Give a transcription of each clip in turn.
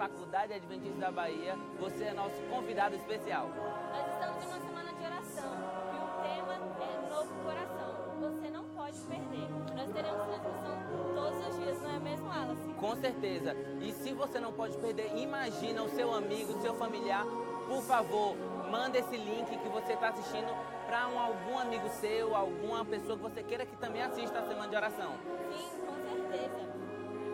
Faculdade Adventista da Bahia, você é nosso convidado especial. Nós estamos em uma semana de oração e o tema é Novo Coração. Você não pode perder. Nós teremos transmissão todos os dias, não é mesmo, Wallace? Com certeza. E se você não pode perder, imagina o seu amigo, o seu familiar. Por favor, manda esse link que você está assistindo para algum amigo seu, alguma pessoa que você queira que também assista a semana de oração. Sim, com certeza.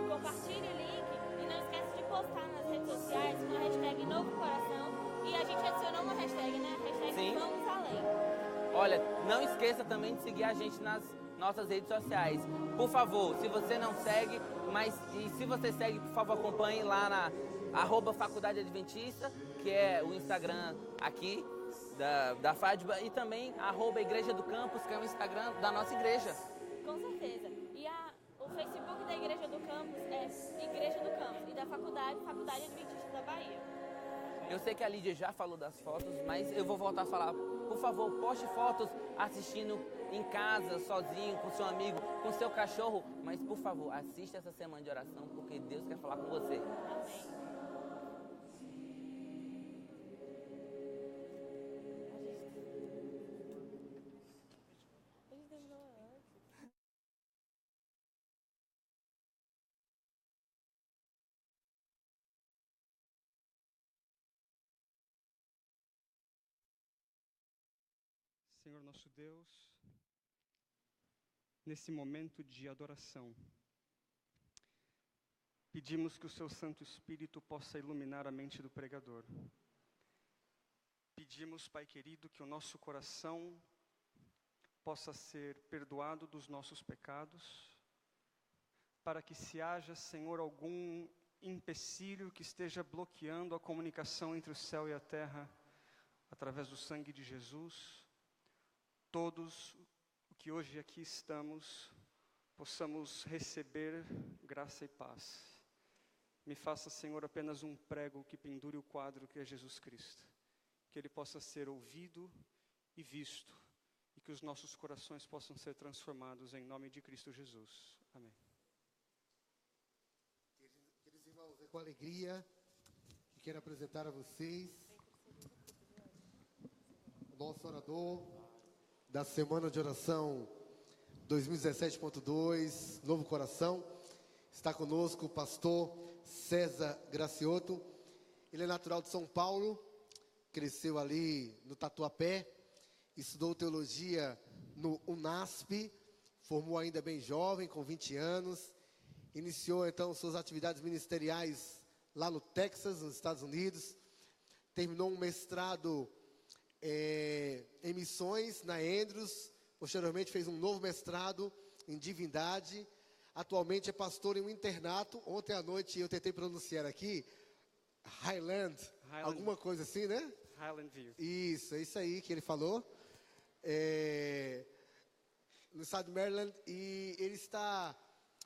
Compartilhe o link e não esquece de postar nas redes sociais com a hashtag Novo Coração. E a gente adicionou uma hashtag, né? A hashtag Sim. Vamos Além. Olha, não esqueça também de seguir a gente nas nossas redes sociais. Por favor, se você não segue, e se você segue, por favor, acompanhe lá na @Faculdade Adventista, que é o Instagram aqui da FADBA, e também @Igreja do Campus, que é o Instagram da nossa igreja. Com certeza. E o Facebook da Igreja do Campus é Igreja do Campus. E da Faculdade Adventista da Bahia. Eu sei que a Lídia já falou das fotos, mas eu vou voltar a falar. Por favor, poste fotos assistindo em casa, sozinho, com seu amigo, com seu cachorro. Mas, por favor, assista essa semana de oração, porque Deus quer falar com você. Amém. Senhor nosso Deus, nesse momento de adoração, pedimos que o Seu Santo Espírito possa iluminar a mente do pregador. Pedimos, Pai querido, que o nosso coração possa ser perdoado dos nossos pecados, para que se haja, Senhor, algum empecilho que esteja bloqueando a comunicação entre o céu e a terra, através do sangue de Jesus, todos o que hoje aqui estamos, possamos receber graça e paz. Me faça, Senhor, apenas um prego que pendure o quadro que é Jesus Cristo. Que Ele possa ser ouvido e visto, e que os nossos corações possam ser transformados em nome de Cristo Jesus. Amém. Queridos irmãos, é com alegria que quero apresentar a vocês o nosso orador da Semana de Oração 2017.2, Novo Coração. Está conosco o pastor César Graciotto. Ele é natural de São Paulo, cresceu ali no Tatuapé, estudou teologia no UNASP, formou ainda bem jovem, com 20 anos, iniciou então suas atividades ministeriais lá no Texas, nos Estados Unidos, terminou um mestrado em missões na Andrews, posteriormente fez um novo mestrado em divindade, atualmente é pastor em um internato. Ontem à noite eu tentei pronunciar aqui, Highland, alguma coisa assim, né? Highland View. Isso, é isso aí que ele falou, no estado de Maryland, e ele está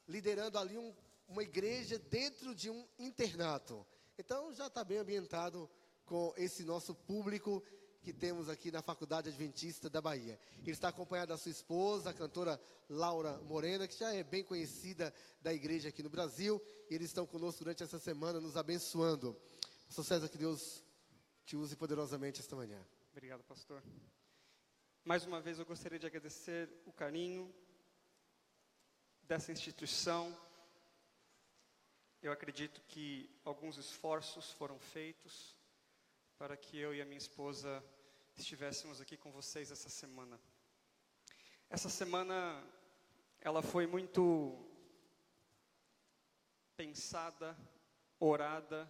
liderando ali uma igreja dentro de um internato. Então já está bem ambientado com esse nosso público que temos aqui na Faculdade Adventista da Bahia. Ele está acompanhado da sua esposa, a cantora Laura Morena, que já é bem conhecida da igreja aqui no Brasil, e eles estão conosco durante essa semana, nos abençoando. Pastor César, que Deus te use poderosamente esta manhã. Obrigado, pastor. Mais uma vez eu gostaria de agradecer o carinho dessa instituição. Eu acredito que alguns esforços foram feitos para que eu e a minha esposa estivéssemos aqui com vocês essa semana. Essa semana, ela foi muito pensada, orada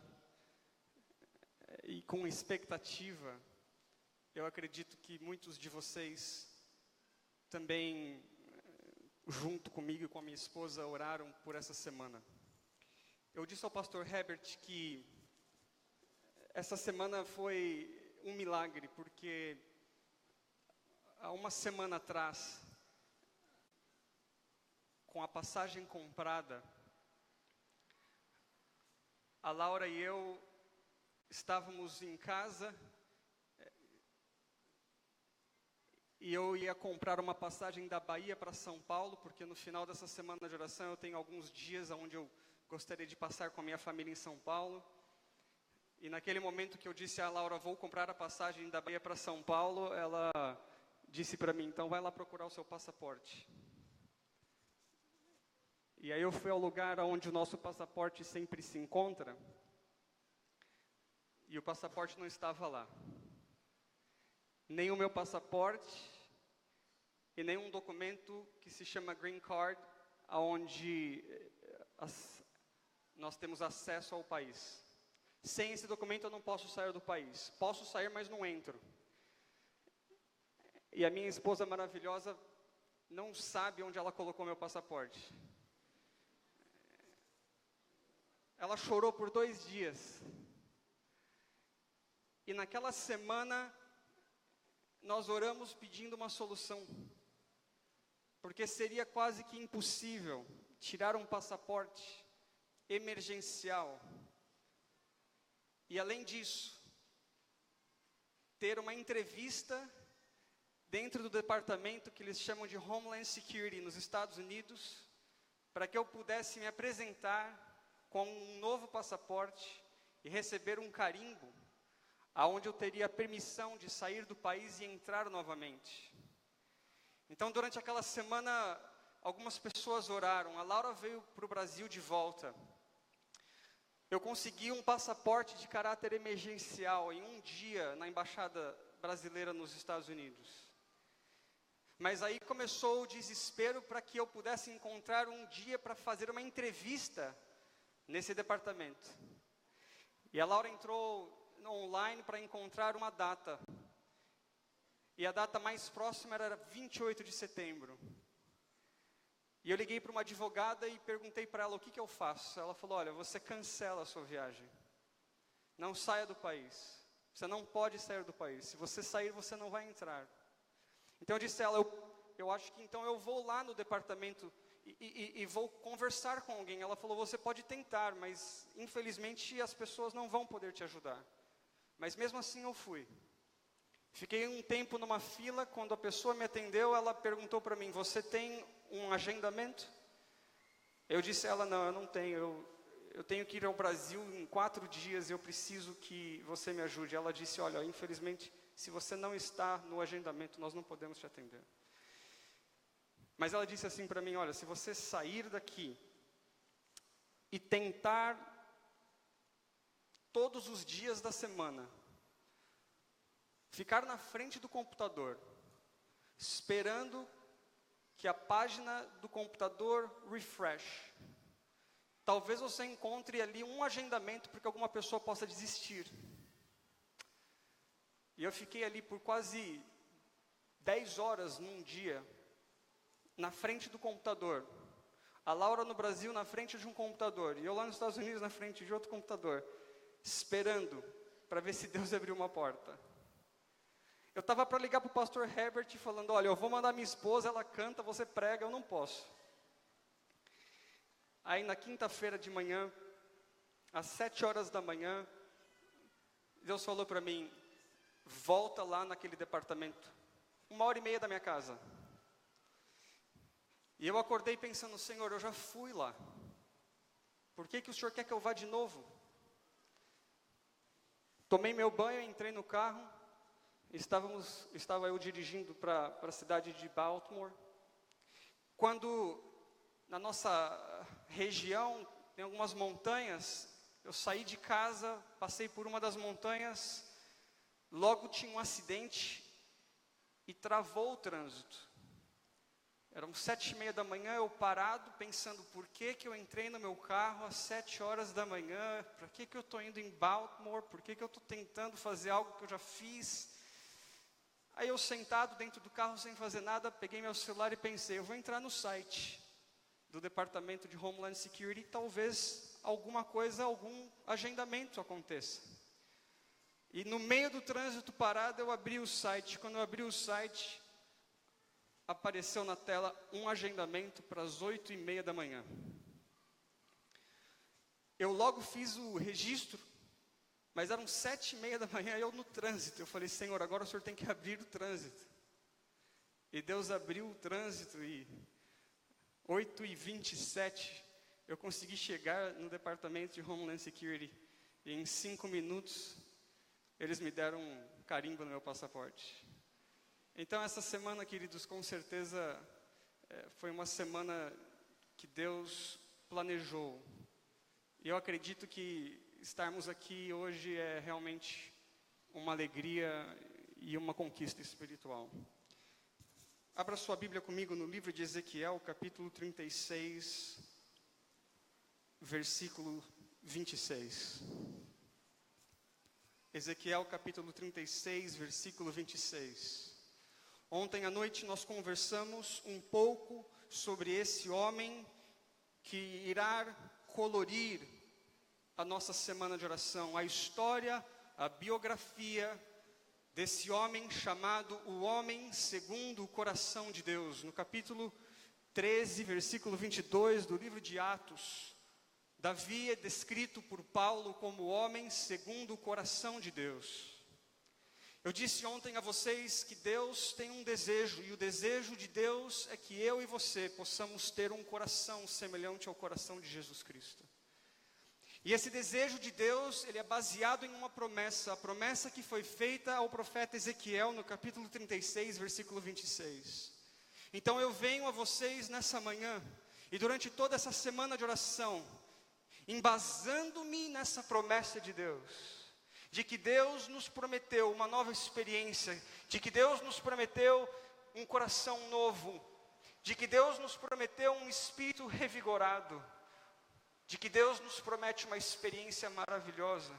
e com expectativa. Eu acredito que muitos de vocês também, junto comigo e com a minha esposa, oraram por essa semana. Eu disse ao pastor Herbert que essa semana foi um milagre, porque há uma semana atrás, com a passagem comprada, a Laura e eu estávamos em casa e eu ia comprar uma passagem da Bahia para São Paulo, porque no final dessa semana de oração eu tenho alguns dias onde eu gostaria de passar com a minha família em São Paulo. E naquele momento que eu disse a Laura, vou comprar a passagem da Bahia para São Paulo, ela disse para mim, então vai lá procurar o seu passaporte. E aí eu fui ao lugar onde o nosso passaporte sempre se encontra, e o passaporte não estava lá. Nem o meu passaporte, e nem um documento que se chama Green Card, onde nós temos acesso ao país. Sem esse documento eu não posso sair do país. Posso sair, mas não entro. E a minha esposa maravilhosa não sabe onde ela colocou meu passaporte. Ela chorou por 2 dias. E naquela semana, nós oramos pedindo uma solução. Porque seria quase que impossível tirar um passaporte emergencial. E além disso, ter uma entrevista dentro do departamento que eles chamam de Homeland Security nos Estados Unidos, para que eu pudesse me apresentar com um novo passaporte e receber um carimbo, aonde eu teria permissão de sair do país e entrar novamente. Então, durante aquela semana, algumas pessoas oraram. A Laura veio para o Brasil de volta. Eu consegui um passaporte de caráter emergencial em um dia na Embaixada Brasileira nos Estados Unidos. Mas aí começou o desespero para que eu pudesse encontrar um dia para fazer uma entrevista nesse departamento. E a Laura entrou online para encontrar uma data. E a data mais próxima era 28 de setembro. E eu liguei para uma advogada e perguntei para ela o que eu faço. Ela falou, olha, você cancela a sua viagem. Não saia do país. Você não pode sair do país. Se você sair, você não vai entrar. Então eu disse a ela, eu acho que então eu vou lá no departamento e vou conversar com alguém. Ela falou, você pode tentar, mas infelizmente as pessoas não vão poder te ajudar. Mas mesmo assim eu fui. Fiquei um tempo numa fila, quando a pessoa me atendeu, ela perguntou para mim, você tem um agendamento? Eu disse a ela, não, eu não tenho, eu tenho que ir ao Brasil em 4 dias, eu preciso que você me ajude. Ela disse, olha, infelizmente, se você não está no agendamento, nós não podemos te atender. Mas ela disse assim para mim, olha, se você sair daqui e tentar todos os dias da semana, ficar na frente do computador, esperando que a página do computador refresh, talvez você encontre ali um agendamento para que alguma pessoa possa desistir. E eu fiquei ali por quase 10 horas num dia, na frente do computador. A Laura no Brasil na frente de um computador, e eu lá nos Estados Unidos na frente de outro computador, esperando para ver se Deus abriu uma porta. Eu estava para ligar para o pastor Herbert falando, olha, eu vou mandar minha esposa, ela canta, você prega, eu não posso. Aí na quinta-feira de manhã, às 7 horas da manhã, Deus falou para mim, volta lá naquele departamento, 1h30 da minha casa. E eu acordei pensando, Senhor, eu já fui lá. Por que o Senhor quer que eu vá de novo? Tomei meu banho, entrei no carro. Estava eu dirigindo para a cidade de Baltimore. Quando na nossa região tem algumas montanhas, eu saí de casa, passei por uma das montanhas, logo tinha um acidente e travou o trânsito. Eram 7h30 da manhã, eu parado, pensando, por que eu entrei no meu carro às 7 horas da manhã? Para que eu estou indo em Baltimore? Por que eu estou tentando fazer algo que eu já fiz? Aí eu sentado dentro do carro sem fazer nada, peguei meu celular e pensei, eu vou entrar no site do Departamento de Homeland Security, talvez alguma coisa, algum agendamento aconteça. E no meio do trânsito parado, eu abri o site. Quando eu abri o site, apareceu na tela um agendamento para as 8h30 da manhã. Eu logo fiz o registro, mas eram 7h30 da manhã e eu no trânsito. Eu falei, Senhor, agora o Senhor tem que abrir o trânsito. E Deus abriu o trânsito e 8h27 eu consegui chegar no departamento de Homeland Security. E em 5 minutos, eles me deram um carimbo no meu passaporte. Então, essa semana, queridos, com certeza foi uma semana que Deus planejou. E eu acredito que estarmos aqui hoje é realmente uma alegria e uma conquista espiritual. Abra sua Bíblia comigo no livro de Ezequiel, capítulo 36, versículo 26. Ezequiel, capítulo 36, versículo 26. Ontem à noite nós conversamos um pouco sobre esse homem que irá colorir a nossa semana de oração, a história, a biografia desse homem chamado o homem segundo o coração de Deus. No capítulo 13, versículo 22 do livro de Atos, Davi é descrito por Paulo como o homem segundo o coração de Deus. Eu disse ontem a vocês que Deus tem um desejo, e o desejo de Deus é que eu e você possamos ter um coração semelhante ao coração de Jesus Cristo. E esse desejo de Deus, ele é baseado em uma promessa, a promessa que foi feita ao profeta Ezequiel no capítulo 36, versículo 26. Então eu venho a vocês nessa manhã, e durante toda essa semana de oração, embasando-me nessa promessa de Deus, de que Deus nos prometeu uma nova experiência, de que Deus nos prometeu um coração novo, de que Deus nos prometeu um espírito revigorado, de que Deus nos promete uma experiência maravilhosa.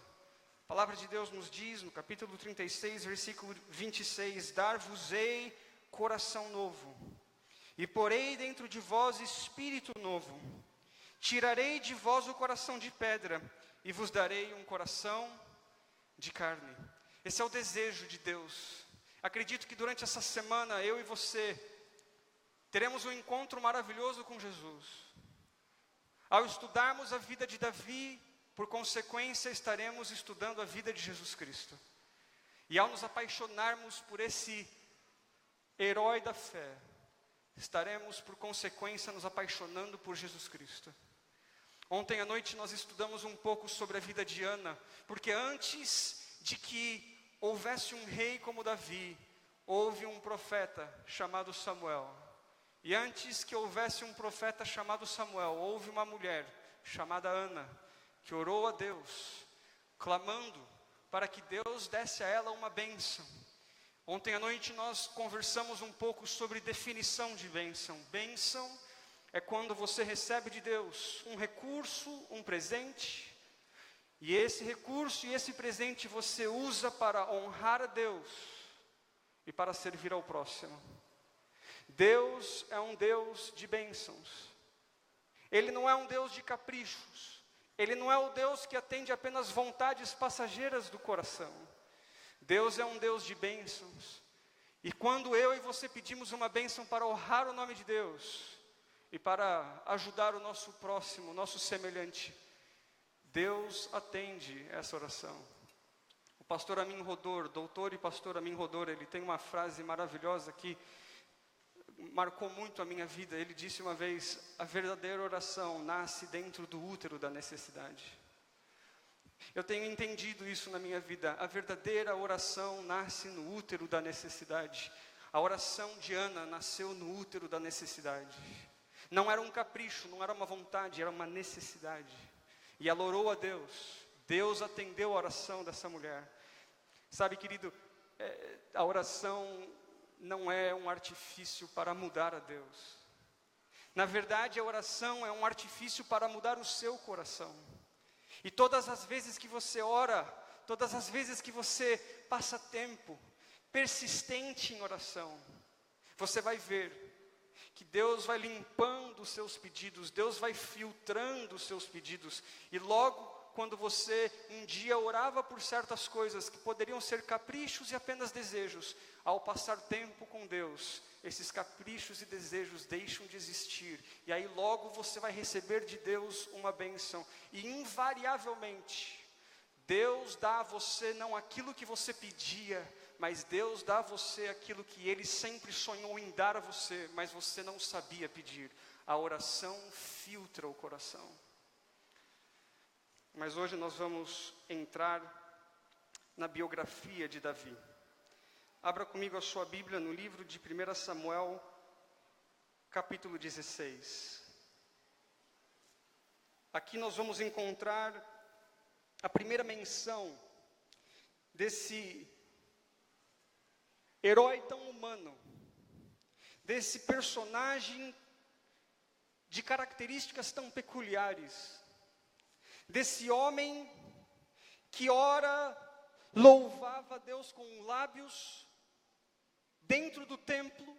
A palavra de Deus nos diz no capítulo 36, versículo 26, dar-vos-ei coração novo, e porei dentro de vós espírito novo, tirarei de vós o coração de pedra, e vos darei um coração de carne. Esse é o desejo de Deus. Acredito que durante essa semana, eu e você, teremos um encontro maravilhoso com Jesus. Ao estudarmos a vida de Davi, por consequência, estaremos estudando a vida de Jesus Cristo. E ao nos apaixonarmos por esse herói da fé, estaremos, por consequência, nos apaixonando por Jesus Cristo. Ontem à noite nós estudamos um pouco sobre a vida de Ana, porque antes de que houvesse um rei como Davi, houve um profeta chamado Samuel. E antes que houvesse um profeta chamado Samuel, houve uma mulher chamada Ana, que orou a Deus, clamando para que Deus desse a ela uma bênção. Ontem à noite nós conversamos um pouco sobre definição de bênção. Bênção é quando você recebe de Deus um recurso, um presente, e esse recurso e esse presente você usa para honrar a Deus e para servir ao próximo. Deus é um Deus de bênçãos. Ele não é um Deus de caprichos. Ele não é o Deus que atende apenas vontades passageiras do coração. Deus é um Deus de bênçãos. E quando eu e você pedimos uma bênção para honrar o nome de Deus e para ajudar o nosso próximo, o nosso semelhante, Deus atende essa oração. O pastor Amin Rodor, doutor e pastor Amin Rodor, ele tem uma frase maravilhosa que marcou muito a minha vida. Ele disse uma vez: a verdadeira oração nasce dentro do útero da necessidade. Eu tenho entendido isso na minha vida. A verdadeira oração nasce no útero da necessidade. A oração de Ana nasceu no útero da necessidade. Não era um capricho, não era uma vontade, era uma necessidade. E ela orou a Deus. Deus atendeu a oração dessa mulher. Sabe, querido, a oração não é um artifício para mudar a Deus. Na verdade, a oração é um artifício para mudar o seu coração. E todas as vezes que você ora, todas as vezes que você passa tempo persistente em oração, você vai ver que Deus vai limpando os seus pedidos, Deus vai filtrando os seus pedidos, e logo quando você um dia orava por certas coisas que poderiam ser caprichos e apenas desejos, ao passar tempo com Deus, esses caprichos e desejos deixam de existir, e aí logo você vai receber de Deus uma bênção, e invariavelmente, Deus dá a você não aquilo que você pedia, mas Deus dá a você aquilo que Ele sempre sonhou em dar a você, mas você não sabia pedir. A oração filtra o coração. mas hoje nós vamos entrar na biografia de Davi. Abra comigo a sua Bíblia no livro de 1 Samuel, capítulo 16. Aqui nós vamos encontrar a primeira menção desse herói tão humano, desse personagem de características tão peculiares, desse homem que ora louvava a Deus com lábios dentro do templo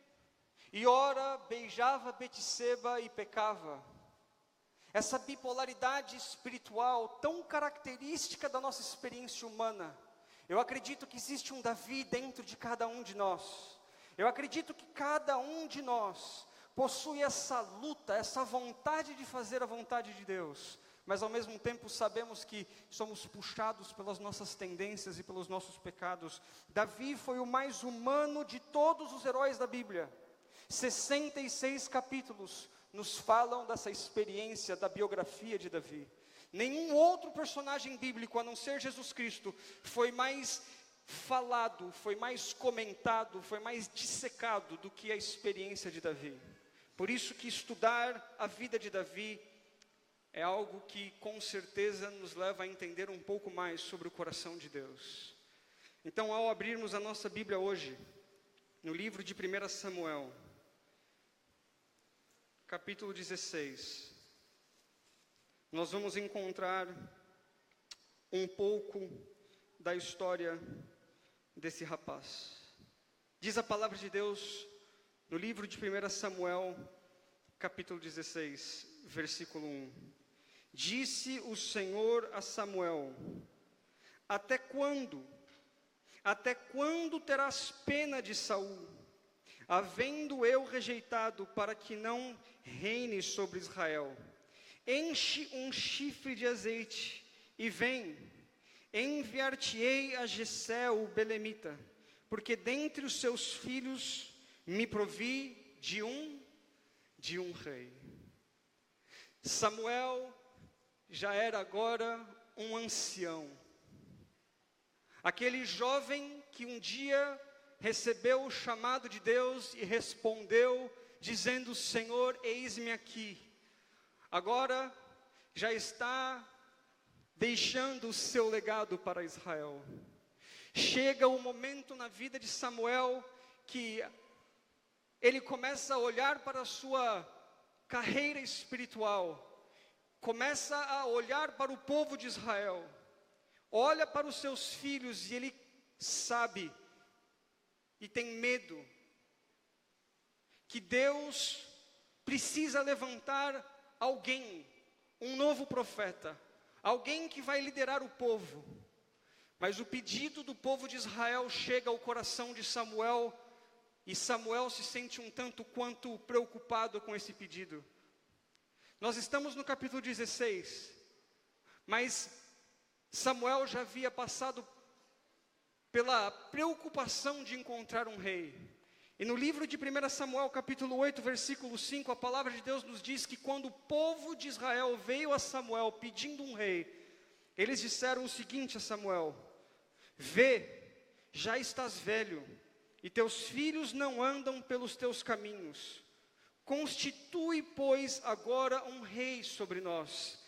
e ora beijava Betseba e pecava. Essa bipolaridade espiritual tão característica da nossa experiência humana. Eu acredito que existe um Davi dentro de cada um de nós. Eu acredito que cada um de nós possui essa luta, essa vontade de fazer a vontade de Deus. Mas ao mesmo tempo sabemos que somos puxados pelas nossas tendências e pelos nossos pecados. Davi foi o mais humano de todos os heróis da Bíblia. 66 capítulos nos falam dessa experiência da biografia de Davi. Nenhum outro personagem bíblico, a não ser Jesus Cristo, foi mais falado, foi mais comentado, foi mais dissecado do que a experiência de Davi. Por isso que estudar a vida de Davi é algo que com certeza nos leva a entender um pouco mais sobre o coração de Deus. Então, ao abrirmos a nossa Bíblia hoje, no livro de 1 Samuel, capítulo 16, nós vamos encontrar um pouco da história desse rapaz. Diz a palavra de Deus no livro de 1 Samuel, capítulo 16, versículo 1. Disse o Senhor a Samuel: Até quando terás pena de Saul, havendo eu rejeitado para que não reine sobre Israel? Enche um chifre de azeite e vem, enviar-te-ei a Jessé o belemita, porque dentre os seus filhos me provi de um rei. Samuel já era agora um ancião, aquele jovem que um dia recebeu o chamado de Deus e respondeu dizendo: Senhor, eis-me aqui. Agora já está deixando o seu legado para Israel. Chega o momento na vida de Samuel que ele começa a olhar para a sua carreira espiritual, começa a olhar para o povo de Israel, olha para os seus filhos e ele sabe e tem medo que Deus precisa levantar alguém, um novo profeta, alguém que vai liderar o povo. Mas o pedido do povo de Israel chega ao coração de Samuel, e Samuel se sente um tanto quanto preocupado com esse pedido. Nós estamos no capítulo 16, mas Samuel já havia passado pela preocupação de encontrar um rei. E no livro de 1 Samuel, capítulo 8, versículo 5, a palavra de Deus nos diz que quando o povo de Israel veio a Samuel pedindo um rei, eles disseram o seguinte a Samuel: Vê, já estás velho, e teus filhos não andam pelos teus caminhos. Constitui, pois, agora um rei sobre nós.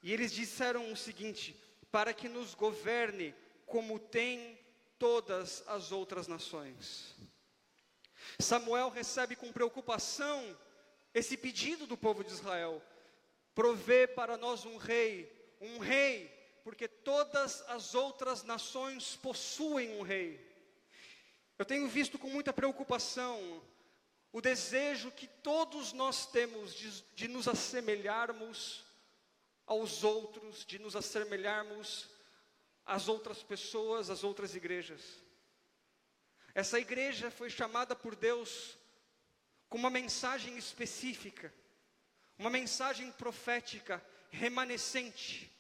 E eles disseram o seguinte: para que nos governe como tem todas as outras nações. Samuel recebe com preocupação esse pedido do povo de Israel: provê para nós um rei, porque todas as outras nações possuem um rei. Eu tenho visto com muita preocupação o desejo que todos nós temos de nos assemelharmos aos outros, de nos assemelharmos às outras pessoas, às outras igrejas. Essa igreja foi chamada por Deus com uma mensagem específica, uma mensagem profética, remanescente.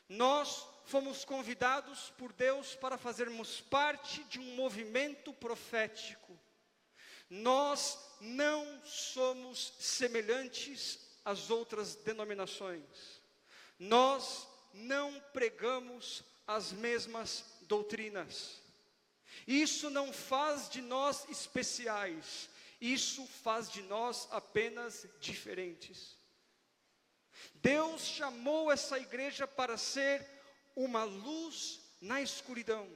Nós fomos convidados por Deus para fazermos parte de um movimento profético. Nós não somos semelhantes às outras denominações. Nós não pregamos as mesmas doutrinas. Isso não faz de nós especiais, isso faz de nós apenas diferentes. Deus chamou essa igreja para ser uma luz na escuridão,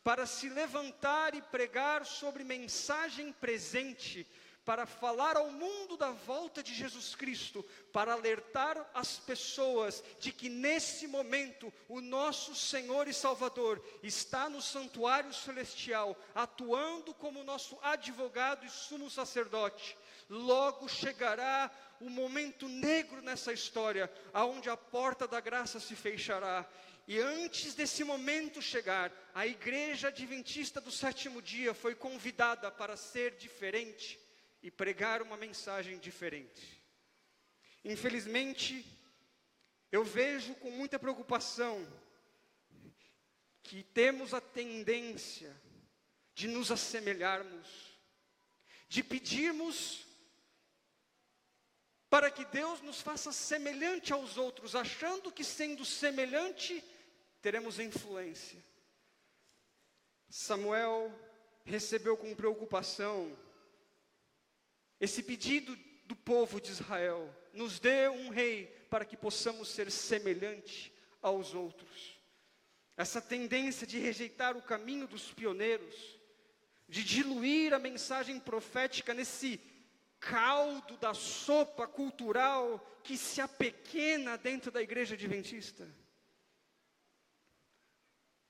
para se levantar e pregar sobre mensagem presente, para falar ao mundo da volta de Jesus Cristo, para alertar as pessoas de que nesse momento o nosso Senhor e Salvador está no santuário celestial, atuando como nosso advogado e sumo sacerdote. Logo chegará o momento negro nessa história, aonde a porta da graça se fechará. E antes desse momento chegar, a igreja adventista do sétimo dia foi convidada para ser diferente e pregar uma mensagem diferente. Infelizmente, eu vejo com muita preocupação que temos a tendência de nos assemelharmos, de pedirmos para que Deus nos faça semelhante aos outros, achando que sendo semelhante, teremos influência. Samuel recebeu com preocupação esse pedido do povo de Israel: nos dê um rei para que possamos ser semelhante aos outros. Essa tendência de rejeitar o caminho dos pioneiros, de diluir a mensagem profética nesse caldo da sopa cultural que se apequena dentro da igreja adventista.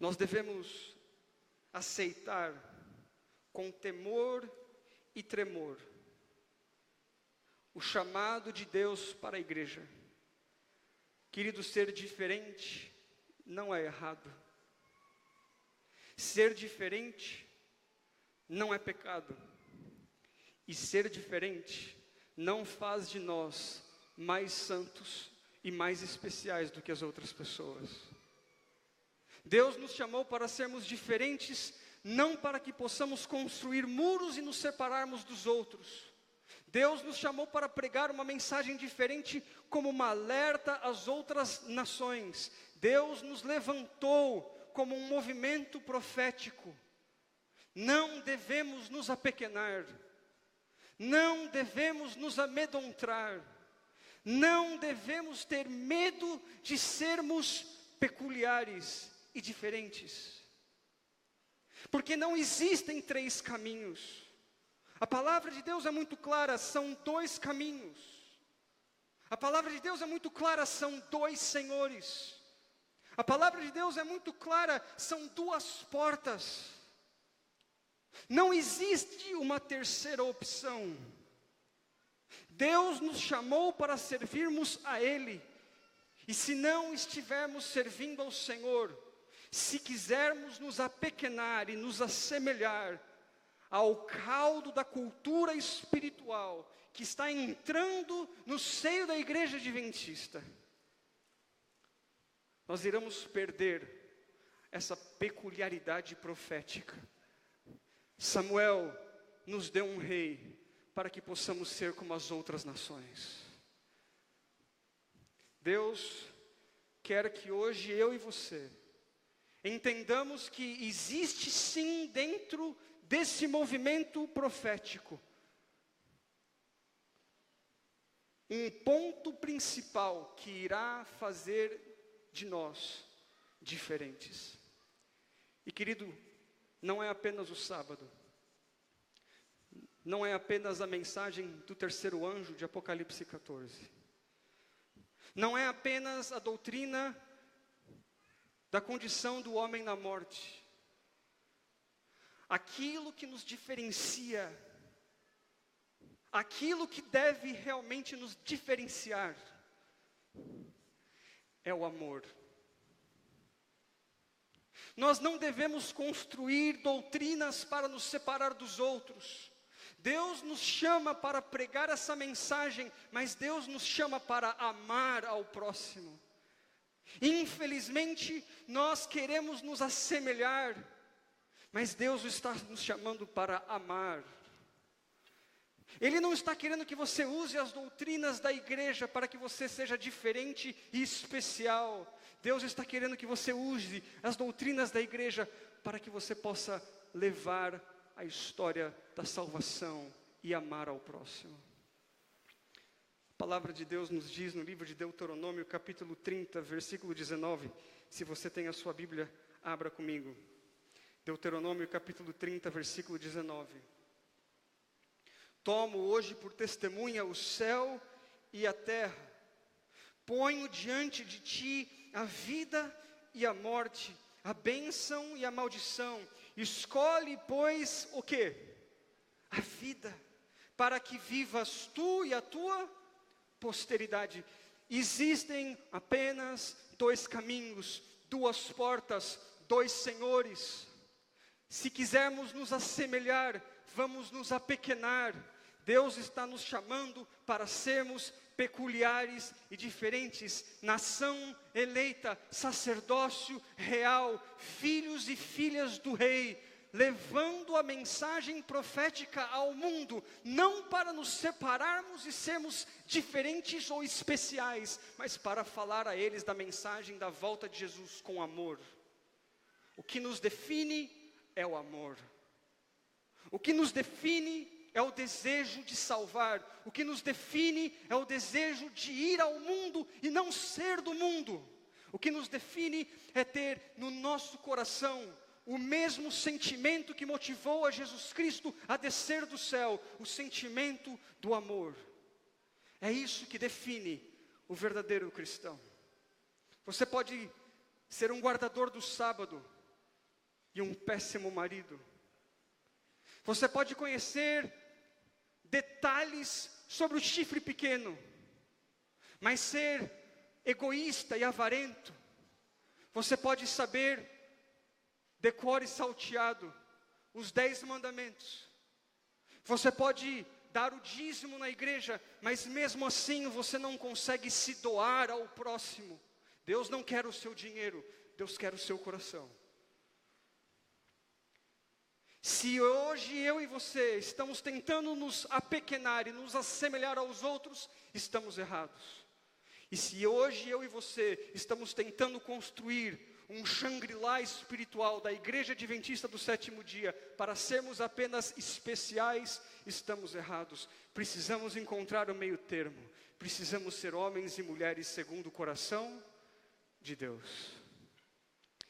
Nós devemos aceitar com temor e tremor o chamado de Deus para a igreja. Querido, ser diferente não é errado. Ser diferente não é pecado. E ser diferente não faz de nós mais santos e mais especiais do que as outras pessoas. Deus nos chamou para sermos diferentes, não para que possamos construir muros e nos separarmos dos outros. Deus nos chamou para pregar uma mensagem diferente como uma alerta às outras nações. Deus nos levantou como um movimento profético. Não devemos nos apequenar, não devemos nos amedrontar, não devemos ter medo de sermos peculiares e diferentes. Porque não existem três caminhos. A palavra de Deus é muito clara, são dois caminhos. A palavra de Deus é muito clara, são dois senhores. A palavra de Deus é muito clara, são duas portas. Não existe uma terceira opção. Deus nos chamou para servirmos a Ele. E se não estivermos servindo ao Senhor, se quisermos nos apequenar e nos assemelhar ao caldo da cultura espiritual que está entrando no seio da igreja adventista, nós iremos perder essa peculiaridade profética. Samuel nos deu um rei para que possamos ser como as outras nações. Deus quer que hoje eu e você entendamos que existe sim dentro desse movimento profético um ponto principal que irá fazer de nós diferentes. E querido, não é apenas o sábado, não é apenas a mensagem do terceiro anjo de Apocalipse 14, não é apenas a doutrina da condição do homem na morte. Aquilo que nos diferencia, aquilo que deve realmente nos diferenciar, é o amor. Nós não devemos construir doutrinas para nos separar dos outros. Deus nos chama para pregar essa mensagem, mas Deus nos chama para amar ao próximo. Infelizmente, nós queremos nos assemelhar, mas Deus está nos chamando para amar. Ele não está querendo que você use as doutrinas da igreja para que você seja diferente e especial. Deus está querendo que você use as doutrinas da igreja para que você possa levar a história da salvação e amar ao próximo. A palavra de Deus nos diz no livro de Deuteronômio, capítulo 30, versículo 19. Se você tem a sua Bíblia, abra comigo. Deuteronômio, capítulo 30, versículo 19. Tomo hoje por testemunha o céu e a terra. Ponho diante de ti a vida e a morte, a bênção e a maldição. Escolhe, pois, o quê? A vida, para que vivas tu e a tua posteridade. Existem apenas dois caminhos, duas portas, dois senhores. Se quisermos nos assemelhar, vamos nos apequenar. Deus está nos chamando para sermos peculiares e diferentes, nação eleita, sacerdócio real, filhos e filhas do rei, levando a mensagem profética ao mundo, não para nos separarmos e sermos diferentes ou especiais, mas para falar a eles da mensagem da volta de Jesus com amor. O que nos define é o amor. O que nos define é o desejo de salvar. O que nos define é o desejo de ir ao mundo e não ser do mundo. O que nos define é ter no nosso coração o mesmo sentimento que motivou a Jesus Cristo a descer do céu, o sentimento do amor. É isso que define o verdadeiro cristão. Você pode ser um guardador do sábado e um péssimo marido. Você pode conhecer detalhes sobre o chifre pequeno, mas ser egoísta e avarento. Você pode saber decore salteado os 10 mandamentos. Você pode dar o dízimo na igreja, mas mesmo assim você não consegue se doar ao próximo. Deus não quer o seu dinheiro, Deus quer o seu coração. Se hoje eu e você estamos tentando nos apequenar e nos assemelhar aos outros, estamos errados. E se hoje eu e você estamos tentando construir um Shangri-La espiritual da Igreja Adventista do Sétimo Dia para sermos apenas especiais, estamos errados. Precisamos encontrar o meio termo. Precisamos ser homens e mulheres segundo o coração de Deus.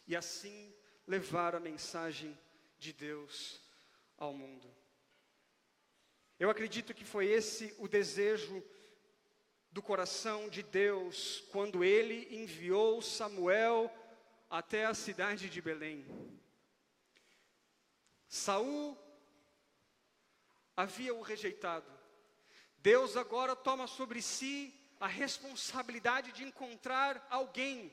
E assim levar a mensagem de Deus ao mundo. Eu acredito que foi esse o desejo do coração de Deus quando Ele enviou Samuel até a cidade de Belém. Saul havia o rejeitado. Deus agora toma sobre si a responsabilidade de encontrar alguém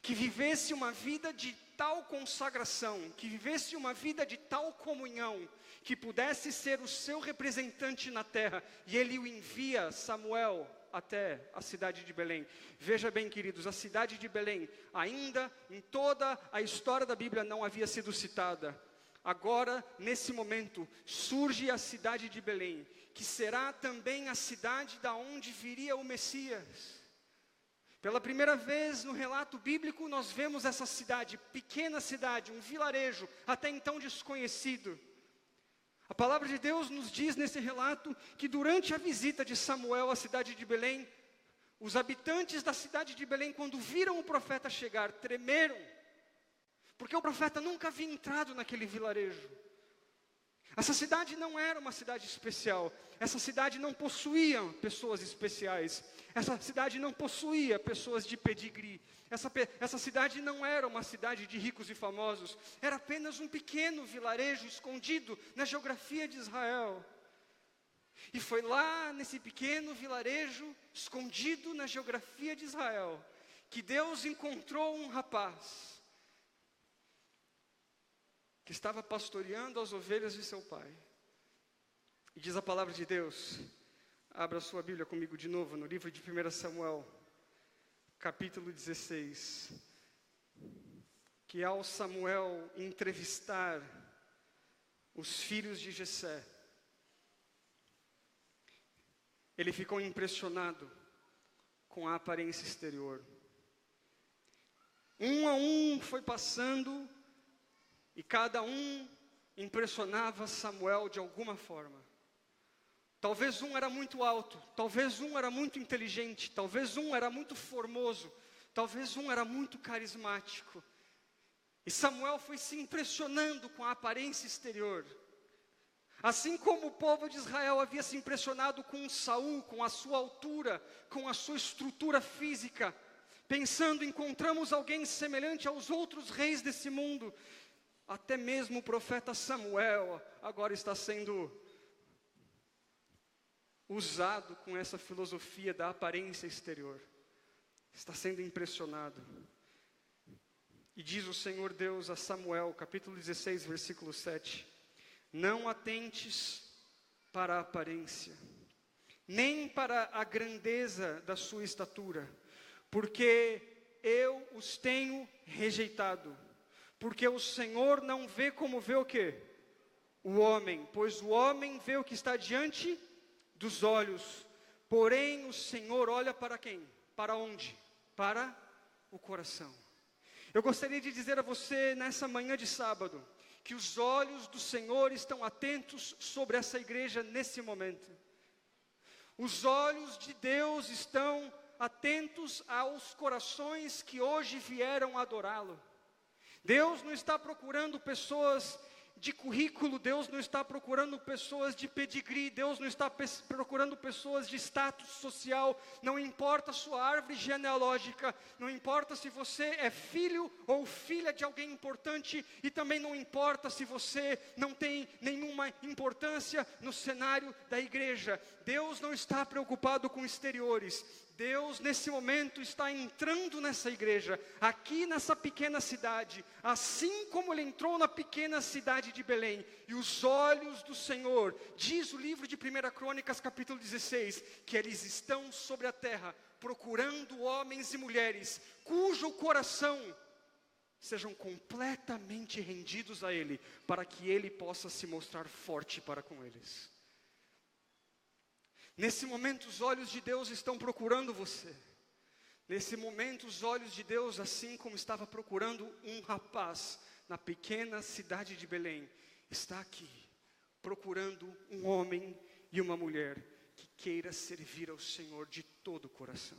que vivesse uma vida de tal consagração, que vivesse uma vida de tal comunhão, que pudesse ser o seu representante na terra. E ele o envia, Samuel, até a cidade de Belém. Veja bem, queridos, a cidade de Belém, ainda em toda a história da Bíblia, não havia sido citada. Agora, nesse momento, surge a cidade de Belém, que será também a cidade da onde viria o Messias. Pela primeira vez no relato bíblico, nós vemos essa cidade, pequena cidade, um vilarejo, até então desconhecido. A palavra de Deus nos diz nesse relato que durante a visita de Samuel à cidade de Belém, os habitantes da cidade de Belém, quando viram o profeta chegar, tremeram, porque o profeta nunca havia entrado naquele vilarejo. Essa cidade não era uma cidade especial, essa cidade não possuía pessoas especiais, essa cidade não possuía pessoas de pedigree, essa cidade não era uma cidade de ricos e famosos, era apenas um pequeno vilarejo escondido na geografia de Israel. E foi lá nesse pequeno vilarejo, escondido na geografia de Israel, que Deus encontrou um rapaz que estava pastoreando as ovelhas de seu pai. E diz a palavra de Deus, abra sua Bíblia comigo de novo, no livro de 1 Samuel, capítulo 16, que ao Samuel entrevistar os filhos de Jessé, ele ficou impressionado com a aparência exterior. Um a um foi passando, e cada um impressionava Samuel de alguma forma. Talvez um era muito alto, talvez um era muito inteligente, talvez um era muito formoso, talvez um era muito carismático. E Samuel foi se impressionando com a aparência exterior. Assim como o povo de Israel havia se impressionado com Saul, com a sua altura, com a sua estrutura física, pensando, encontramos alguém semelhante aos outros reis desse mundo. Até mesmo o profeta Samuel agora está sendo usado com essa filosofia da aparência exterior. Está sendo impressionado. E diz o Senhor Deus a Samuel, capítulo 16, versículo 7. Não atentes para a aparência, nem para a grandeza da sua estatura, porque eu os tenho rejeitado. Porque o Senhor não vê como vê o quê? O homem, pois o homem vê o que está diante dos olhos. Porém o Senhor olha para quem? Para onde? Para o coração. Eu gostaria de dizer a você nessa manhã de sábado, que os olhos do Senhor estão atentos sobre essa igreja nesse momento. Os olhos de Deus estão atentos aos corações que hoje vieram adorá-lo. Deus não está procurando pessoas de currículo, Deus não está procurando pessoas de pedigree, Deus não está procurando pessoas de status social, não importa a sua árvore genealógica, não importa se você é filho ou filha de alguém importante, e também não importa se você não tem nenhuma importância no cenário da igreja. Deus não está preocupado com exteriores. Deus nesse momento está entrando nessa igreja, aqui nessa pequena cidade, assim como Ele entrou na pequena cidade de Belém. E os olhos do Senhor, diz o livro de 1 Crônicas capítulo 16, que eles estão sobre a terra, procurando homens e mulheres, cujo coração sejam completamente rendidos a Ele, para que Ele possa se mostrar forte para com eles. Nesse momento os olhos de Deus estão procurando você. Nesse momento os olhos de Deus, assim como estava procurando um rapaz na pequena cidade de Belém, está aqui, procurando um homem e uma mulher que queira servir ao Senhor de todo o coração.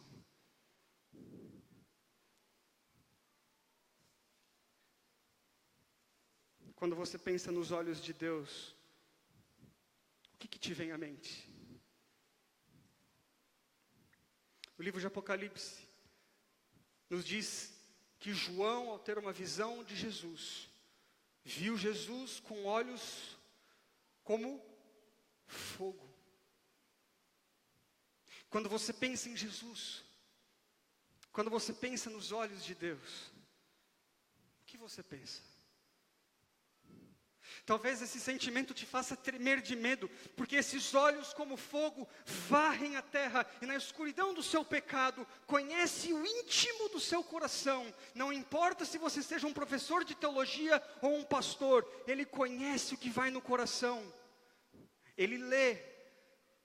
Quando você pensa nos olhos de Deus, o que te vem à mente? O livro de Apocalipse nos diz que João, ao ter uma visão de Jesus, viu Jesus com olhos como fogo. Quando você pensa em Jesus, quando você pensa nos olhos de Deus, o que você pensa? Talvez esse sentimento te faça tremer de medo, porque esses olhos como fogo varrem a terra, e na escuridão do seu pecado, conhece o íntimo do seu coração. Não importa se você seja um professor de teologia ou um pastor, Ele conhece o que vai no coração. Ele lê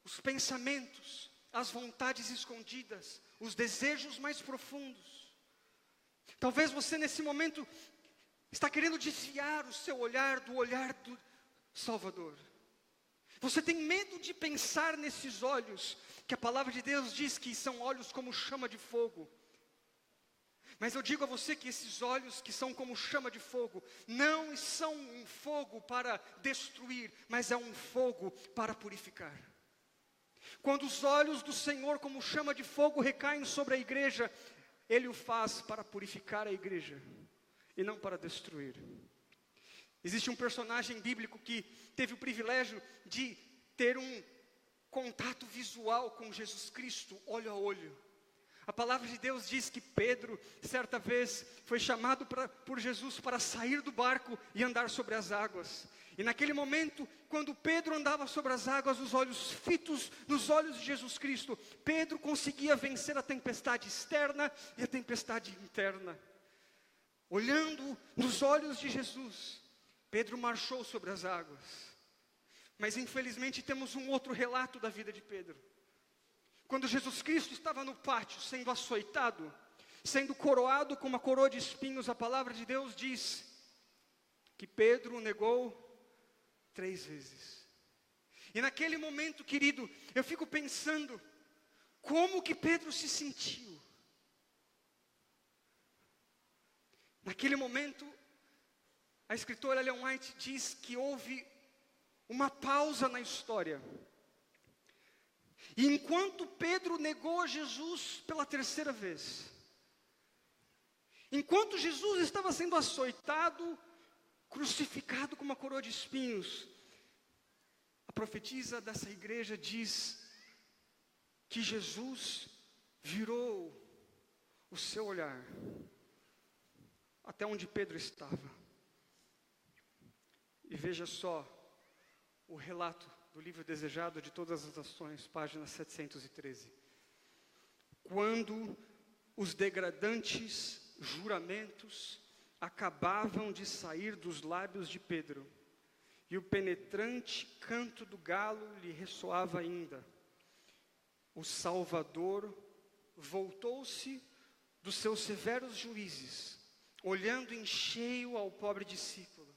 os pensamentos, as vontades escondidas, os desejos mais profundos. Talvez você nesse momento está querendo desviar o seu olhar do olhar do Salvador. Você tem medo de pensar nesses olhos, que a palavra de Deus diz que são olhos como chama de fogo. Mas eu digo a você que esses olhos que são como chama de fogo, não são um fogo para destruir, mas é um fogo para purificar. Quando os olhos do Senhor como chama de fogo recaem sobre a igreja, Ele o faz para purificar a igreja e não para destruir. Existe um personagem bíblico que teve o privilégio de ter um contato visual com Jesus Cristo, olho a olho. A palavra de Deus diz que Pedro, certa vez, foi chamado por Jesus para sair do barco e andar sobre as águas. E naquele momento, quando Pedro andava sobre as águas, os olhos fitos nos olhos de Jesus Cristo, Pedro conseguia vencer a tempestade externa e a tempestade interna. Olhando nos olhos de Jesus, Pedro marchou sobre as águas. Mas infelizmente temos um outro relato da vida de Pedro. Quando Jesus Cristo estava no pátio sendo açoitado, sendo coroado com uma coroa de espinhos, a palavra de Deus diz que Pedro o negou 3 vezes. E naquele momento, querido, eu fico pensando, como que Pedro se sentiu? Naquele momento, a escritora Ellen White diz que houve uma pausa na história. E enquanto Pedro negou a Jesus pela 3ª vez, enquanto Jesus estava sendo açoitado, crucificado com uma coroa de espinhos, a profetisa dessa igreja diz que Jesus virou o seu olhar até onde Pedro estava. E veja só o relato do livro Desejado de Todas as Nações, página 713. Quando os degradantes juramentos acabavam de sair dos lábios de Pedro, e o penetrante canto do galo lhe ressoava ainda, o Salvador voltou-se dos seus severos juízes, olhando em cheio ao pobre discípulo.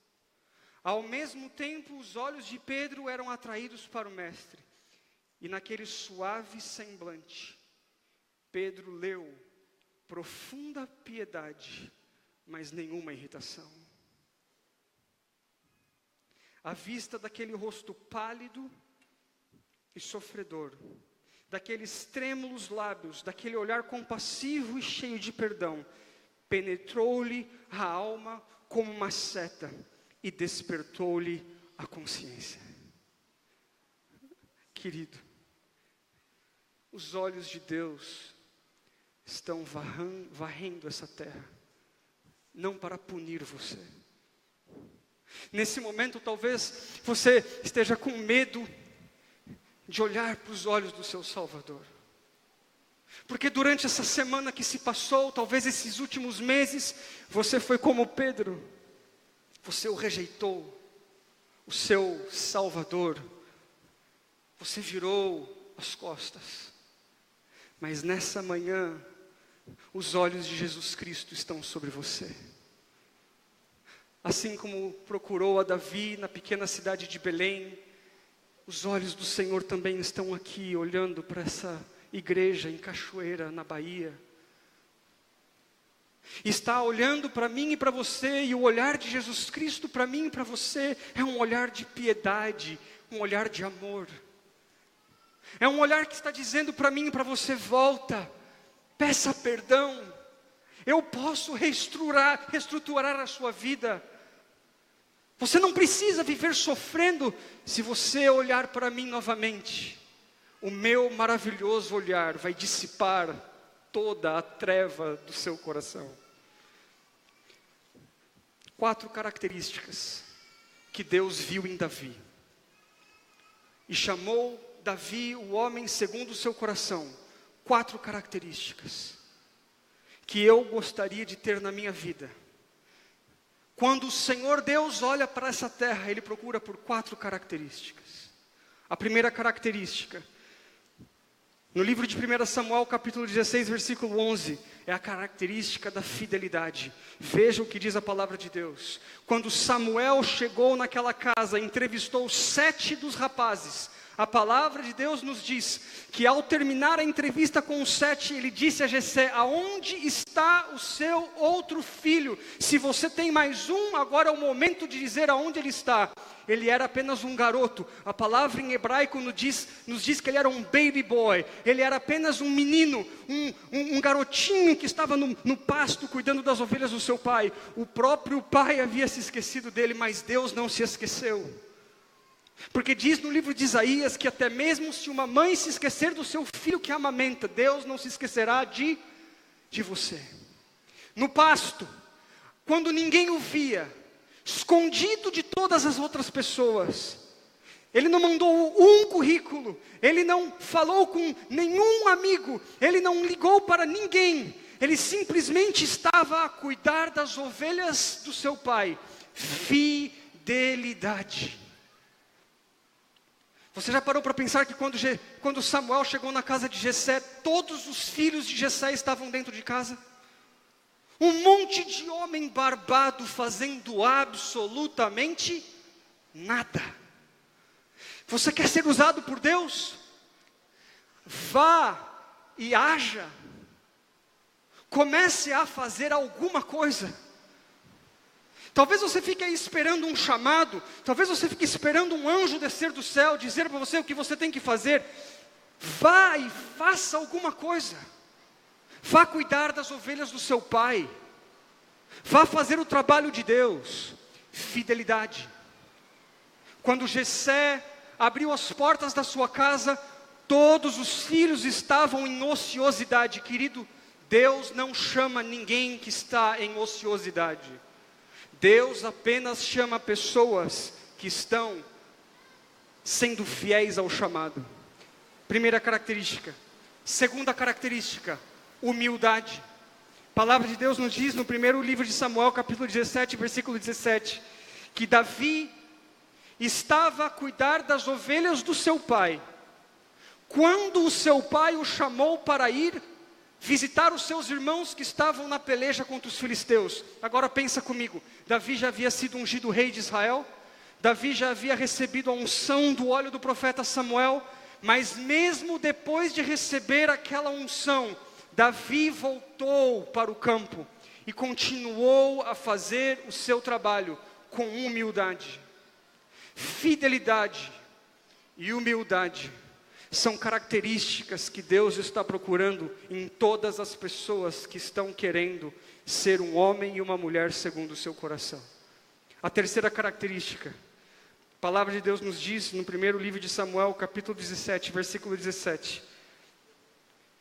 Ao mesmo tempo, os olhos de Pedro eram atraídos para o Mestre, e naquele suave semblante, Pedro leu profunda piedade, mas nenhuma irritação. À vista daquele rosto pálido e sofredor, daqueles trêmulos lábios, daquele olhar compassivo e cheio de perdão, penetrou-lhe a alma como uma seta e despertou-lhe a consciência. Querido, os olhos de Deus estão varrendo essa terra, não para punir você. Nesse momento, talvez você esteja com medo de olhar para os olhos do seu Salvador. Porque durante essa semana que se passou, talvez esses últimos meses, você foi como Pedro. Você o rejeitou, o seu Salvador. Você virou as costas. Mas nessa manhã, os olhos de Jesus Cristo estão sobre você. Assim como procurou a Davi na pequena cidade de Belém, os olhos do Senhor também estão aqui, olhando para essa igreja em Cachoeira, na Bahia. Está olhando para mim e para você, e o olhar de Jesus Cristo para mim e para você é um olhar de piedade, um olhar de amor. É um olhar que está dizendo para mim e para você: volta, peça perdão, eu posso reestruturar a sua vida. Você não precisa viver sofrendo se você olhar para mim novamente. O meu maravilhoso olhar vai dissipar toda a treva do seu coração. 4 características que Deus viu em Davi. E chamou Davi o homem segundo o seu coração. 4 características que eu gostaria de ter na minha vida. Quando o Senhor Deus olha para essa terra, Ele procura por 4 características. A primeira característica, no livro de 1 Samuel, capítulo 16, versículo 11, é a característica da fidelidade. Veja o que diz a palavra de Deus. Quando Samuel chegou naquela casa, entrevistou 7 dos rapazes. A palavra de Deus nos diz que ao terminar a entrevista com os 7, ele disse a Jessé: aonde está o seu outro filho? Se você tem mais um, agora é o momento de dizer aonde ele está. Ele era apenas um garoto. A palavra em hebraico nos diz que ele era um baby boy. Ele era apenas um menino, um garotinho que estava no pasto cuidando das ovelhas do seu pai. O próprio pai havia se esquecido dele, mas Deus não se esqueceu. Porque diz no livro de Isaías que até mesmo se uma mãe se esquecer do seu filho que amamenta, Deus não se esquecerá de você. No pasto, quando ninguém o via, escondido de todas as outras pessoas, ele não mandou um currículo, ele não falou com nenhum amigo, ele não ligou para ninguém, ele simplesmente estava a cuidar das ovelhas do seu pai. Fidelidade. Você já parou para pensar que quando Samuel chegou na casa de Jessé, todos os filhos de Jessé estavam dentro de casa? Um monte de homem barbado fazendo absolutamente nada. Você quer ser usado por Deus? Vá e haja. Comece a fazer alguma coisa. Talvez você fique aí esperando um chamado, talvez você fique esperando um anjo descer do céu, dizer para você o que você tem que fazer. Vá e faça alguma coisa. Vá cuidar das ovelhas do seu pai. Vá fazer o trabalho de Deus. Fidelidade. Quando Jessé abriu as portas da sua casa, todos os filhos estavam em ociosidade. Querido, Deus não chama ninguém que está em ociosidade. Deus apenas chama pessoas que estão sendo fiéis ao chamado. Primeira característica. Segunda característica, humildade. A palavra de Deus nos diz no primeiro livro de Samuel, capítulo 17, versículo 17, que Davi estava a cuidar das ovelhas do seu pai, quando o seu pai o chamou para ir visitar os seus irmãos que estavam na peleja contra os filisteus. Agora pensa comigo, Davi já havia sido ungido rei de Israel, Davi já havia recebido a unção do óleo do profeta Samuel, mas mesmo depois de receber aquela unção, Davi voltou para o campo e continuou a fazer o seu trabalho com humildade. Fidelidade e humildade são características que Deus está procurando em todas as pessoas que estão querendo ser um homem e uma mulher segundo o seu coração. A terceira característica, a palavra de Deus nos diz no primeiro livro de Samuel, capítulo 17, versículo 17,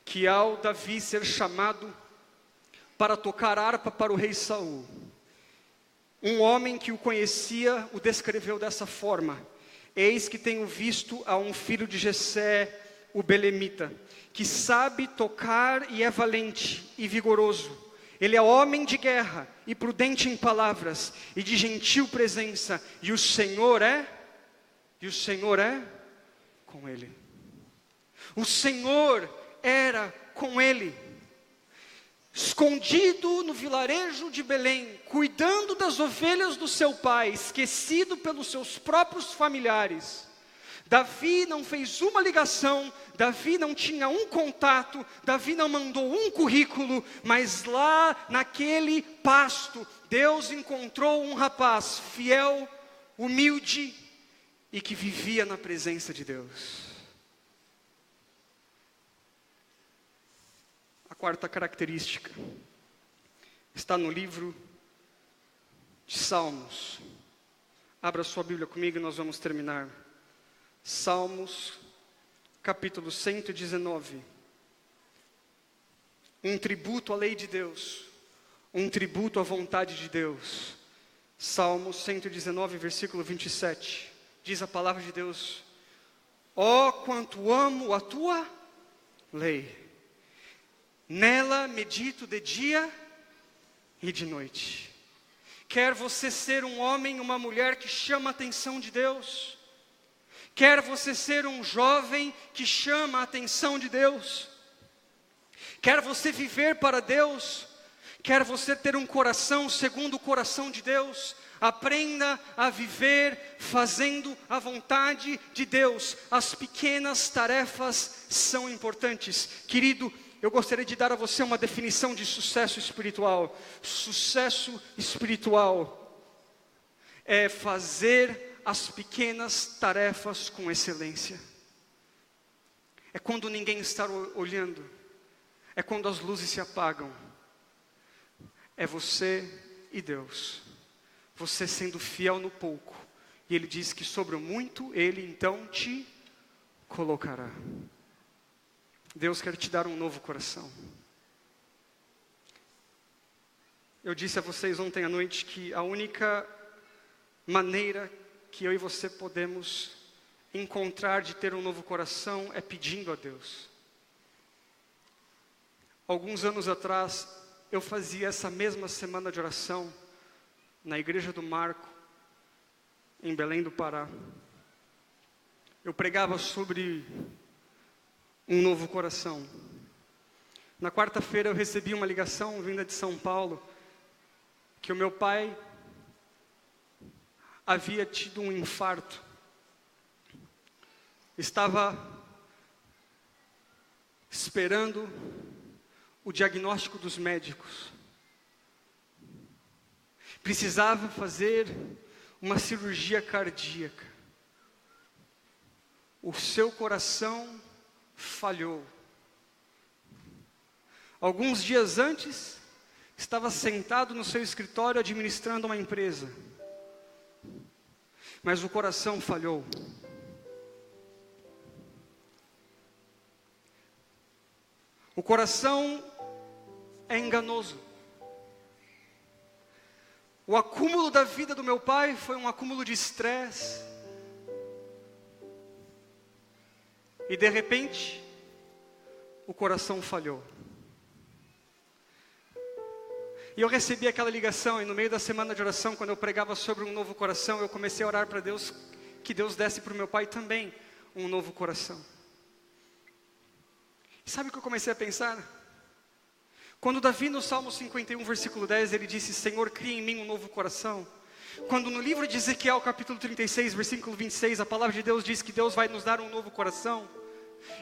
que ao Davi ser chamado para tocar harpa para o rei Saul, um homem que o conhecia o descreveu dessa forma: eis que tenho visto a um filho de Jessé, o belemita, que sabe tocar e é valente e vigoroso. Ele é homem de guerra e prudente em palavras e de gentil presença, e o Senhor é com ele. O Senhor era com ele. Escondido no vilarejo de Belém, cuidando das ovelhas do seu pai, esquecido pelos seus próprios familiares. Davi não fez uma ligação, Davi não tinha um contato, Davi não mandou um currículo, mas lá naquele pasto, Deus encontrou um rapaz fiel, humilde e que vivia na presença de Deus. A quarta característica está no livro de Salmos. Abra sua Bíblia comigo e nós vamos terminar. Salmos, capítulo 119. Um tributo à lei de Deus, um tributo à vontade de Deus. Salmos 119, versículo 27. Diz a palavra de Deus: ó, quanto amo a tua lei! Nela medito de dia e de noite. Quer você ser um homem, uma mulher que chama a atenção de Deus? Quer você ser um jovem que chama a atenção de Deus? Quer você viver para Deus? Quer você ter um coração segundo o coração de Deus? Aprenda a viver fazendo a vontade de Deus. As pequenas tarefas são importantes. Querido, eu gostaria de dar a você uma definição de sucesso espiritual. Sucesso espiritual é fazer as pequenas tarefas com excelência. É quando ninguém está olhando. É quando as luzes se apagam. É você e Deus. Você sendo fiel no pouco. E Ele diz que sobre o muito, Ele então te colocará. Deus quer te dar um novo coração. Eu disse a vocês ontem à noite que a única maneira que eu e você podemos encontrar de ter um novo coração é pedindo a Deus. Alguns anos atrás, eu fazia essa mesma semana de oração na igreja do Marco, em Belém do Pará. Eu pregava sobre um novo coração. Na quarta-feira eu recebi uma ligação vinda de São Paulo, que o meu pai havia tido um infarto. Estava esperando o diagnóstico dos médicos. Precisava fazer uma cirurgia cardíaca. O seu coração falhou. Alguns dias antes, estava sentado no seu escritório administrando uma empresa. Mas o coração falhou. O coração é enganoso. O acúmulo da vida do meu pai foi um acúmulo de estresse. E de repente, o coração falhou. E eu recebi aquela ligação, e no meio da semana de oração, quando eu pregava sobre um novo coração, eu comecei a orar para Deus, que Deus desse para o meu pai também um novo coração. E sabe o que eu comecei a pensar? Quando Davi no Salmo 51, versículo 10, ele disse: Senhor, cria em mim um novo coração. Quando no livro de Ezequiel, capítulo 36, versículo 26, a palavra de Deus diz que Deus vai nos dar um novo coração,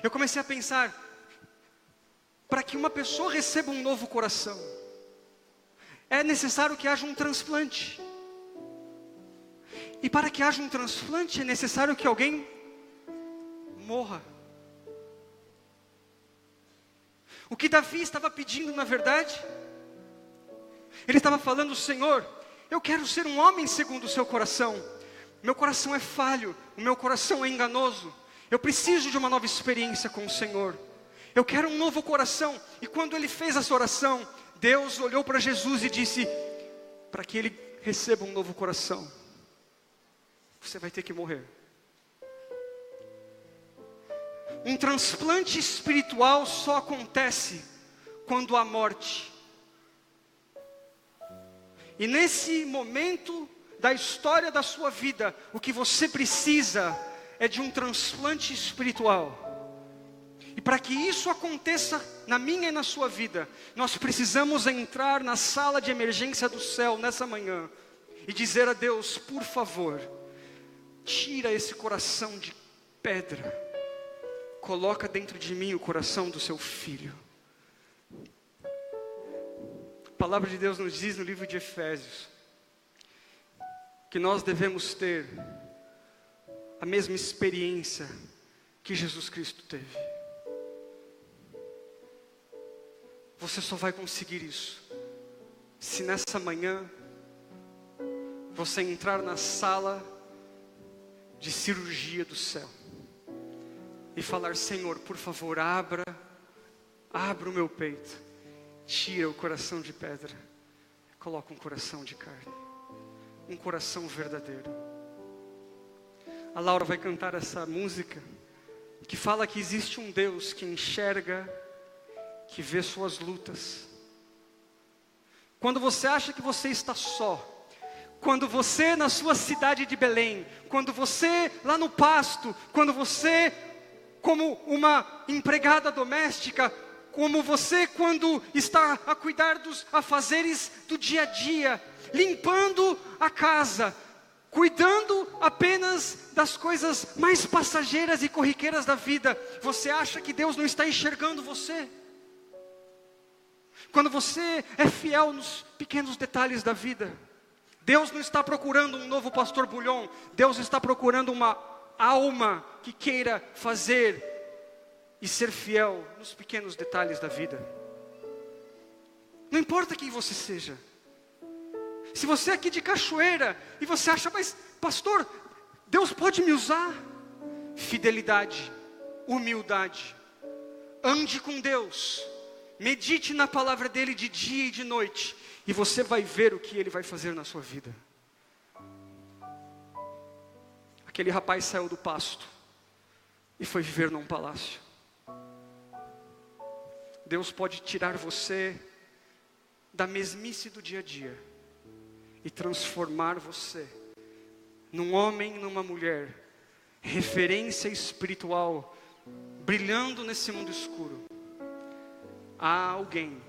eu comecei a pensar, para que uma pessoa receba um novo coração, é necessário que haja um transplante. E para que haja um transplante, é necessário que alguém morra. O que Davi estava pedindo, na verdade, ele estava falando: Senhor, eu quero ser um homem segundo o seu coração. Meu coração é falho, o meu coração é enganoso. Eu preciso de uma nova experiência com o Senhor. Eu quero um novo coração. E quando ele fez essa oração, Deus olhou para Jesus e disse: para que ele receba um novo coração, você vai ter que morrer. Um transplante espiritual só acontece quando há morte. E nesse momento da história da sua vida, o que você precisa é de um transplante espiritual. E para que isso aconteça na minha e na sua vida, nós precisamos entrar na sala de emergência do céu nessa manhã e dizer a Deus: por favor, tira esse coração de pedra, coloca dentro de mim o coração do seu filho. A palavra de Deus nos diz no livro de Efésios que nós devemos ter a mesma experiência que Jesus Cristo teve. Você só vai conseguir isso se nessa manhã você entrar na sala de cirurgia do céu e falar: Senhor, por favor, abra o meu peito, tira o coração de pedra, coloca um coração de carne, um coração verdadeiro. A Laura vai cantar essa música que fala que existe um Deus que enxerga, que vê suas lutas. Quando você acha que você está só, quando você na sua cidade de Belém, quando você lá no pasto, quando você como uma empregada doméstica, como você quando está a cuidar dos afazeres do dia a dia, limpando a casa, cuidando apenas das coisas mais passageiras e corriqueiras da vida, você acha que Deus não está enxergando você? Quando você é fiel nos pequenos detalhes da vida, Deus não está procurando um novo pastor Bulhon, Deus está procurando uma alma que queira fazer e ser fiel nos pequenos detalhes da vida. Não importa quem você seja. Se você é aqui de Cachoeira e você acha: mas pastor, Deus pode me usar? Fidelidade, humildade, ande com Deus, medite na palavra dele de dia e de noite, e você vai ver o que ele vai fazer na sua vida. Aquele rapaz saiu do pasto e foi viver num palácio. Deus pode tirar você da mesmice do dia a dia e transformar você num homem, numa mulher, referência espiritual, brilhando nesse mundo escuro. Há alguém,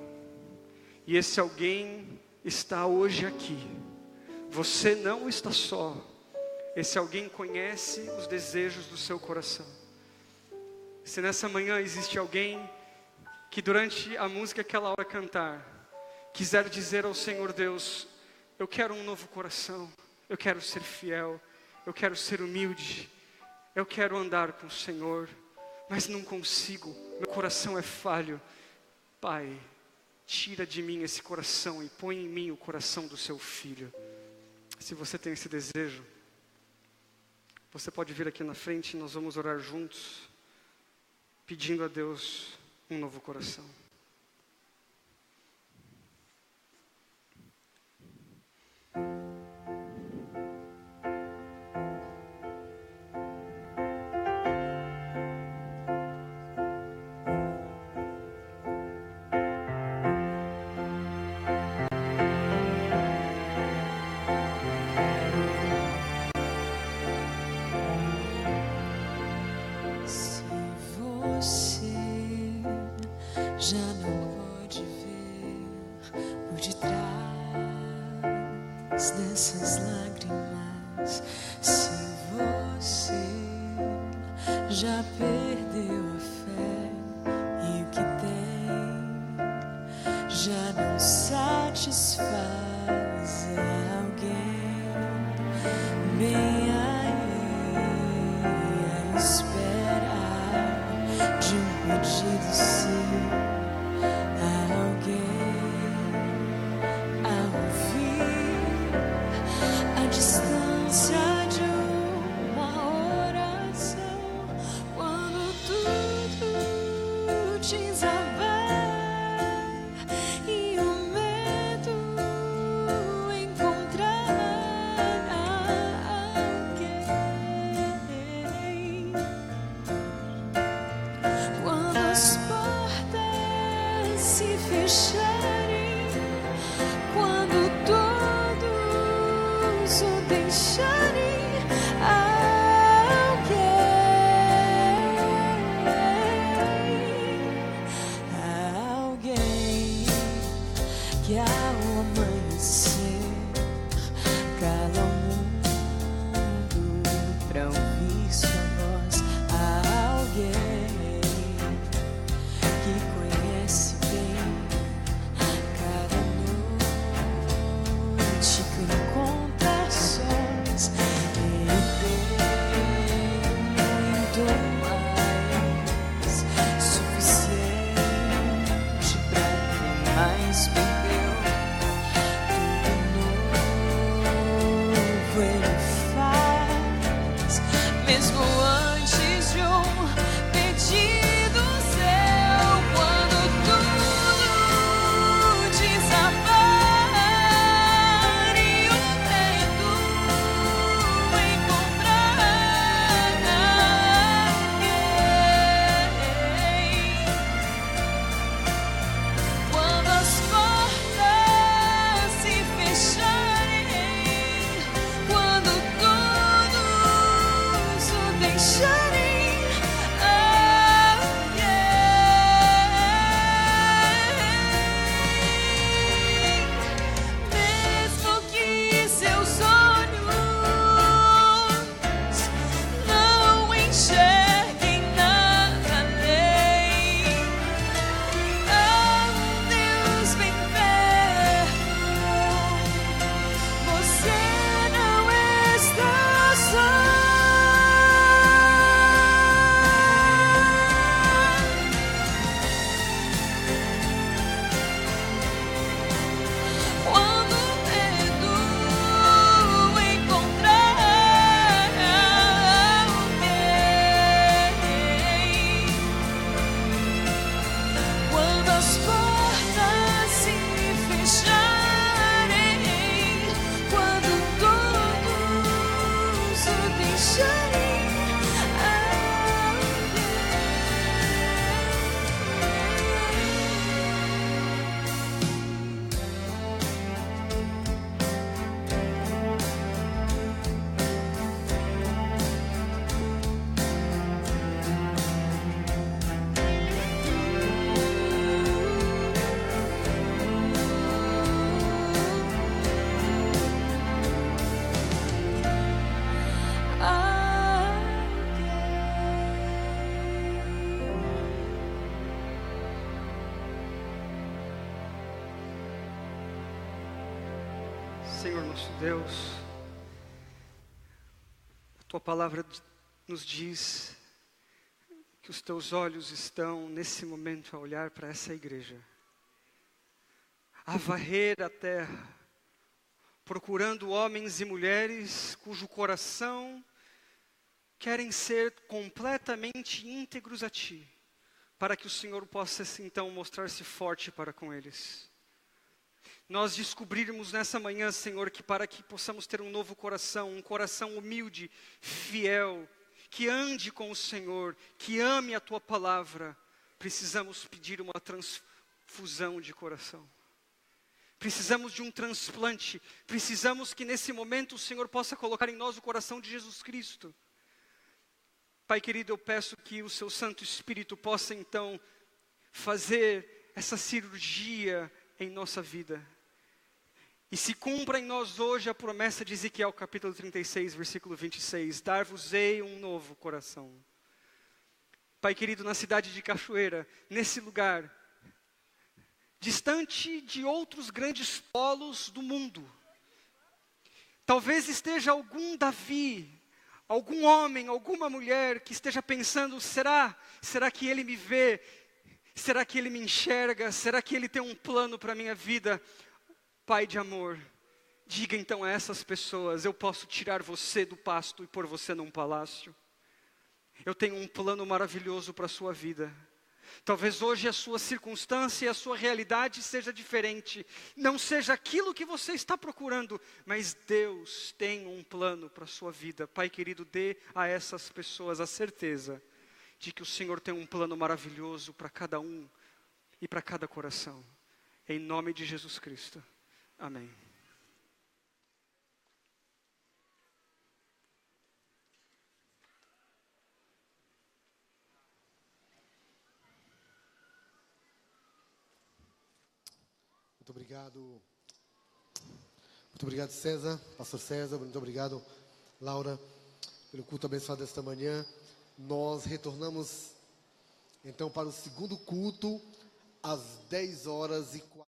e esse alguém está hoje aqui. Você não está só. Esse alguém conhece os desejos do seu coração. Se nessa manhã existe alguém que durante a música que ela hora cantar, quiser dizer ao Senhor Deus: eu quero um novo coração, eu quero ser fiel, eu quero ser humilde, eu quero andar com o Senhor, mas não consigo, meu coração é falho. Pai, tira de mim esse coração e põe em mim o coração do seu filho. Se você tem esse desejo, você pode vir aqui na frente e nós vamos orar juntos, pedindo a Deus um novo coração. Já não pode ver por detrás dessas lágrimas. Se você já perdeu a fé e o que tem já não satisfaz alguém, bem aí a espera de um pedido seu. Senhor nosso Deus, a Tua palavra nos diz que os Teus olhos estão nesse momento a olhar para essa igreja, a varrer a terra, procurando homens e mulheres cujo coração querem ser completamente íntegros a Ti, para que o Senhor possa então mostrar-se forte para com eles. Nós descobrirmos nessa manhã, Senhor, que para que possamos ter um novo coração, um coração humilde, fiel, que ande com o Senhor, que ame a Tua palavra, precisamos pedir uma transfusão de coração. Precisamos de um transplante, precisamos que nesse momento o Senhor possa colocar em nós o coração de Jesus Cristo. Pai querido, eu peço que o Seu Santo Espírito possa então fazer essa cirurgia em nossa vida. E se cumpra em nós hoje a promessa de Ezequiel capítulo 36, versículo 26, dar-vos-ei um novo coração. Pai querido, na cidade de Cachoeira, nesse lugar, distante de outros grandes polos do mundo, talvez esteja algum Davi, algum homem, alguma mulher que esteja pensando, será que ele me vê? Será que ele me enxerga? Será que ele tem um plano para a minha vida? Pai de amor, diga então a essas pessoas, eu posso tirar você do pasto e pôr você num palácio. Eu tenho um plano maravilhoso para a sua vida. Talvez hoje a sua circunstância e a sua realidade seja diferente, não seja aquilo que você está procurando, mas Deus tem um plano para a sua vida. Pai querido, dê a essas pessoas a certeza de que o Senhor tem um plano maravilhoso para cada um e para cada coração. Em nome de Jesus Cristo. Amém. Muito obrigado. Muito obrigado, César, pastor César. Muito obrigado, Laura, pelo culto abençoado desta manhã. Nós retornamos então para o segundo culto às 10h40.